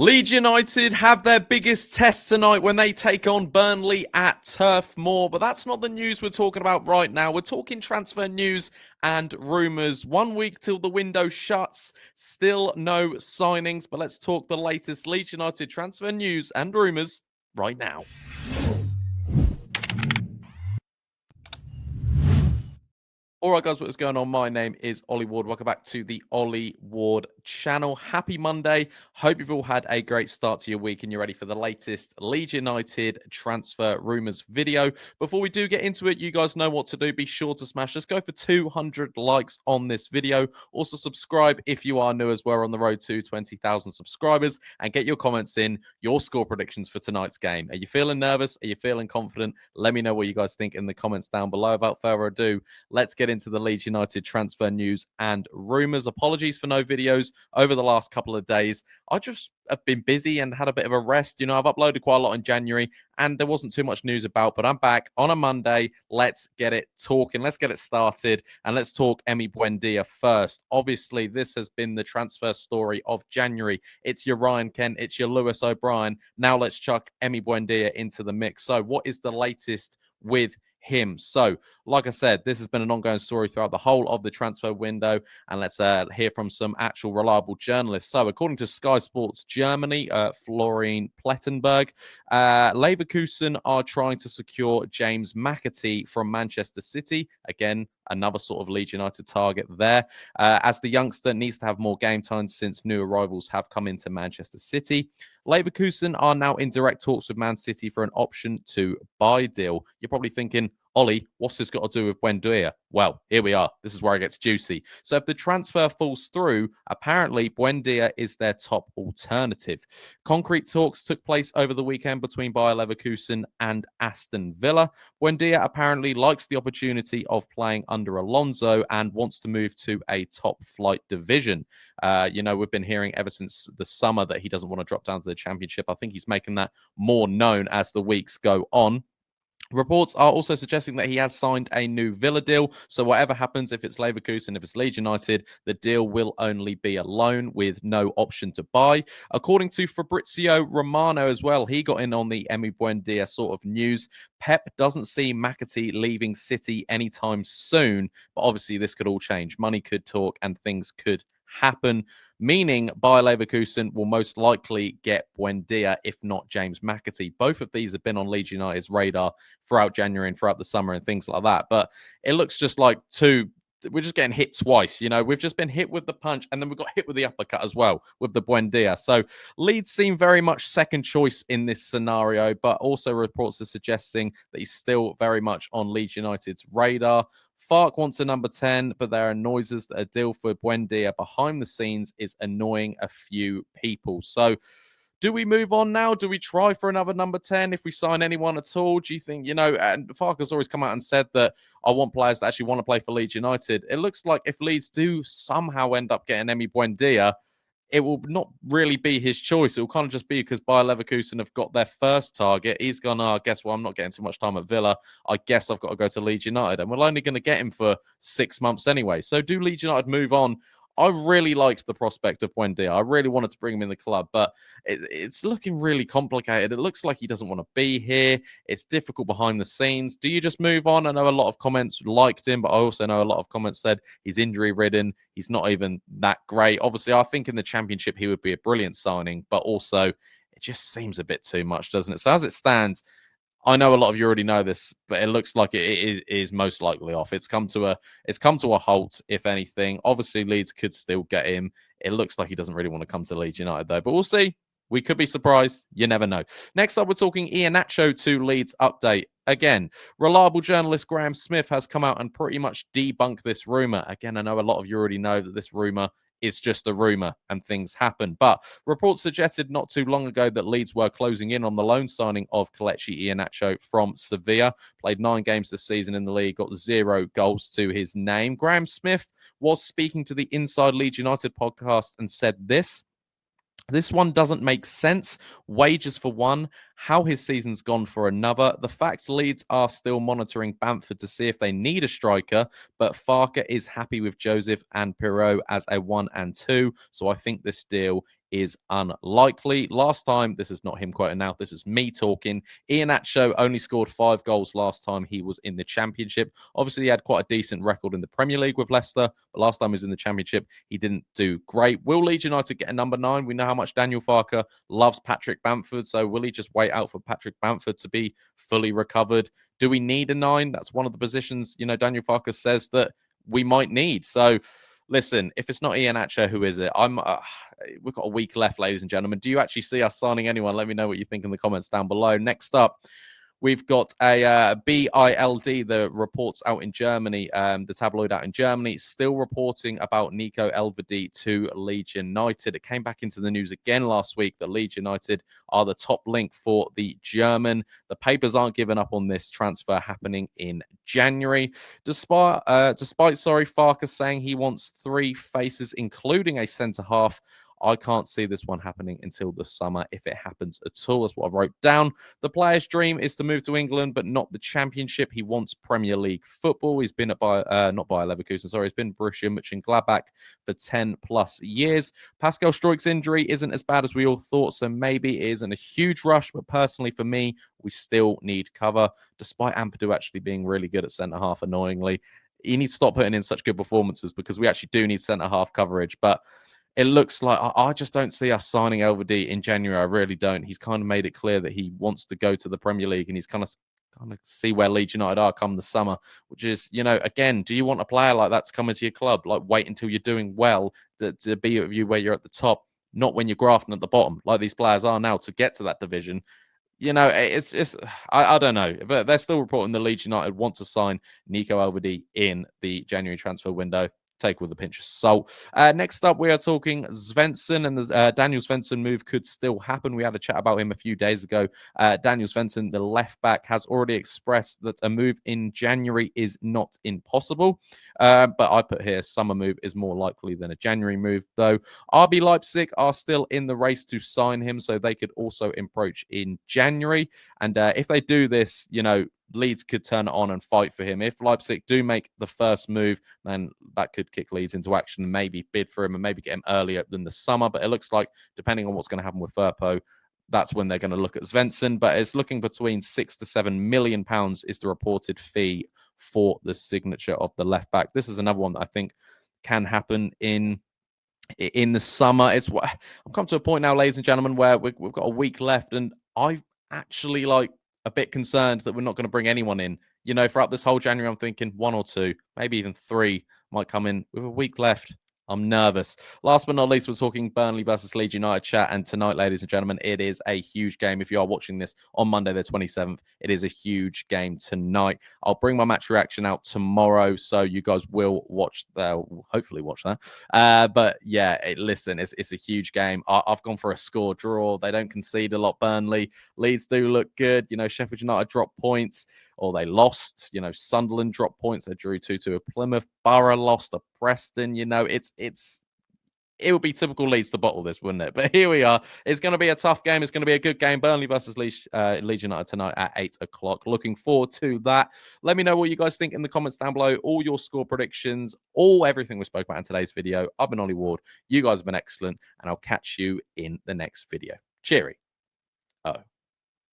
Leeds United have their biggest test tonight when they take on Burnley at Turf Moor. But that's not the news we're talking about right now. We're talking transfer news and rumours. 1 week till the window shuts. Still no signings. But let's talk the latest Leeds United transfer news and rumours right now. All right, guys, what's going on? My name is Ollie Ward. Welcome back to the Ollie Ward channel. Happy Monday. Hope you've all had a great start to your week and you're ready for the latest Leeds United transfer rumours video. Before we do get into it, you guys know what to do. Be sure to smash. Let's go for 200 likes on this video. Also, subscribe if you are new as well. We're on the road to 20,000 subscribers. And get your comments in, your score predictions for tonight's game. Are you feeling nervous? Are you feeling confident? Let me know what you guys think in the comments down below. Without further ado, let's get into the Leeds United transfer news and rumours. Apologies for no videos over the last couple of days. I just have been busy and had a bit of a rest. You know, I've uploaded quite a lot in January and there wasn't too much news about, but I'm back on a Monday. Let's get it talking. Let's get it started and let's talk Emi Buendia first. Obviously, this has been the transfer story of January. It's your Ryan Kent, it's your Lewis O'Brien. Now let's chuck Emi Buendia into the mix. So what is the latest with him? So, like I said, this has been an ongoing story throughout the whole of the transfer window, and let's hear from some actual reliable journalists. So, according to Sky Sports Germany, Florian Plettenberg, Leverkusen are trying to secure James McAtee from Manchester City. Again, another sort of Leeds United target there, as the youngster needs to have more game time since new arrivals have come into Manchester City. Leverkusen are now in direct talks with Man City for an option to buy deal. You're probably thinking, Ollie, what's this got to do with Buendia? Well, here we are. This is where it gets juicy. So if the transfer falls through, apparently Buendia is their top alternative. Concrete talks took place over the weekend between Bayer Leverkusen and Aston Villa. Buendia apparently likes the opportunity of playing under Alonso and wants to move to a top flight division. You know, we've been hearing ever since the summer that he doesn't want to drop down to the Championship. I think he's making that more known as the weeks go on. Reports are also suggesting that he has signed a new Villa deal. So whatever happens, if it's Leverkusen, if it's Leeds United, the deal will only be a loan with no option to buy. According to Fabrizio Romano as well, he got in on the Emi Buendia sort of news. Pep doesn't see McAtee leaving City anytime soon. But obviously this could all change. Money could talk and things could happen, meaning Bayer Leverkusen will most likely get Buendia, if not James McAtee. Both of these have been on Leeds United's radar throughout January and throughout the summer and things like that. But it looks just like we're just getting hit twice. You know, we've just been hit with the punch and then we've got hit with the uppercut as well with the Buendia. So Leeds seem very much second choice in this scenario, but also reports are suggesting that he's still very much on Leeds United's radar. Farke wants a number 10, but there are noises that a deal for Buendia behind the scenes is annoying a few people. So do we move on now? Do we try for another number 10 if we sign anyone at all? Do you think, you know, and Farke has always come out and said that I want players that actually want to play for Leeds United. It looks like if Leeds do somehow end up getting Emi Buendia, it will not really be his choice. It will kind of just be because Bayer Leverkusen have got their first target. He's gone, oh, guess what? I'm not getting too much time at Villa. I guess I've got to go to Leeds United. And we're only going to get him for 6 months anyway. So do Leeds United move on? I really liked the prospect of Buendia. I really wanted to bring him in the club, but it's looking really complicated. It looks like he doesn't want to be here. It's difficult behind the scenes. Do you just move on? I know a lot of comments liked him, but I also know a lot of comments said he's injury-ridden. He's not even that great. Obviously, I think in the Championship he would be a brilliant signing, but also it just seems a bit too much, doesn't it? So as it stands, I know a lot of you already know this, but it looks like it is most likely off. It's come to a halt, if anything. Obviously, Leeds could still get him. It looks like he doesn't really want to come to Leeds United, though. But we'll see. We could be surprised. You never know. Next up, we're talking Iheanacho to Leeds update. Again, reliable journalist Graham Smith has come out and pretty much debunked this rumour. Again, I know a lot of you already know that this rumour is just a rumour and things happen. But reports suggested not too long ago that Leeds were closing in on the loan signing of Kelechi Iheanacho from Sevilla. Played 9 games this season in the league, got 0 goals to his name. Graham Smith was speaking to the Inside Leeds United podcast and said this. This one doesn't make sense. Wages for one, how his season's gone for another. The fact Leeds are still monitoring Bamford to see if they need a striker, but Farke is happy with Joseph and Pirot as a 1 and 2. So I think this deal is unlikely. Last time, this is not him quoting now, this is me talking. Iheanacho only scored 5 goals last time he was in the Championship. Obviously, he had quite a decent record in the Premier League with Leicester, but last time he was in the Championship, he didn't do great. Will Leeds United get a number 9? We know how much Daniel Farke loves Patrick Bamford, so will he just wait out for Patrick Bamford to be fully recovered? Do we need a 9? That's one of the positions, Daniel Farke says that we might need. So, listen, if it's not Iheanacho, who is it? We've got a week left, ladies and gentlemen. Do you actually see us signing anyone? Let me know what you think in the comments down below. Next up, we've got a BILD, the reports out in Germany, the tabloid out in Germany, still reporting about Nico Elvedi to Leeds United. It came back into the news again last week that Leeds United are the top link for the German. The papers aren't giving up on this transfer happening in January. Despite Farke saying he wants 3 faces, including a centre-half, I can't see this one happening until the summer, if it happens at all. That's what I wrote down. The player's dream is to move to England, but not the Championship. He wants Premier League football. He's been at not Bayer Leverkusen, sorry. He's been Borussia Mönchengladbach for 10 plus years. Pascal Struijk's injury isn't as bad as we all thought, so maybe it isn't a huge rush. But personally, for me, we still need cover, despite Ampadu actually being really good at centre half. Annoyingly, he needs to stop putting in such good performances because we actually do need centre half coverage, but it looks like I just don't see us signing Elvedi in January. I really don't. He's kind of made it clear that he wants to go to the Premier League, and he's kind of see where Leeds United are come the summer, which is, again, do you want a player like that to come into your club? Like, wait until you're doing well to be at you where you're at the top, not when you're grafting at the bottom, like these players are now to get to that division. It's I don't know, but they're still reporting the Leeds United want to sign Nico Elvedi in the January transfer window. Take with a pinch of salt. Next up, we are talking Svensson, and the Daniel Svensson move could still happen. We had a chat about him a few days ago. Daniel Svensson, the left back, has already expressed that a move in January is not impossible. But I put here summer move is more likely than a January move, though. RB Leipzig are still in the race to sign him, so they could also approach in January. And if they do this, Leeds could turn it on and fight for him. If Leipzig do make the first move, then that could kick Leeds into action and maybe bid for him and maybe get him earlier than the summer. But it looks like, depending on what's going to happen with Firpo, that's when they're going to look at Svensson. But it's looking between £6 to £7 million is the reported fee for the signature of the left back. This is another one that I think can happen in the summer. I'm come to a point now, ladies and gentlemen, where we've got a week left, and I actually a bit concerned that we're not going to bring anyone in. Throughout this whole January, I'm thinking 1 or 2, maybe even 3 might come in. With a week left, I'm nervous. Last but not least, we're talking Burnley versus Leeds United chat. And tonight, ladies and gentlemen, it is a huge game. If you are watching this on Monday, the 27th, it is a huge game tonight. I'll bring my match reaction out tomorrow, so you guys will hopefully watch that. But yeah, listen, it's a huge game. I've gone for a score draw. They don't concede a lot, Burnley. Leeds do look good. Sheffield United dropped points, or they lost. Sunderland dropped points. They drew 2-2 at Plymouth. Borough lost to Preston. It would be typical Leeds to bottle this, wouldn't it? But here we are. It's going to be a tough game. It's going to be a good game. Burnley versus Leeds United tonight at 8 o'clock. Looking forward to that. Let me know what you guys think in the comments down below. All your score predictions, everything we spoke about in today's video. I've been Ollie Ward. You guys have been excellent, and I'll catch you in the next video. Cheery. Oh.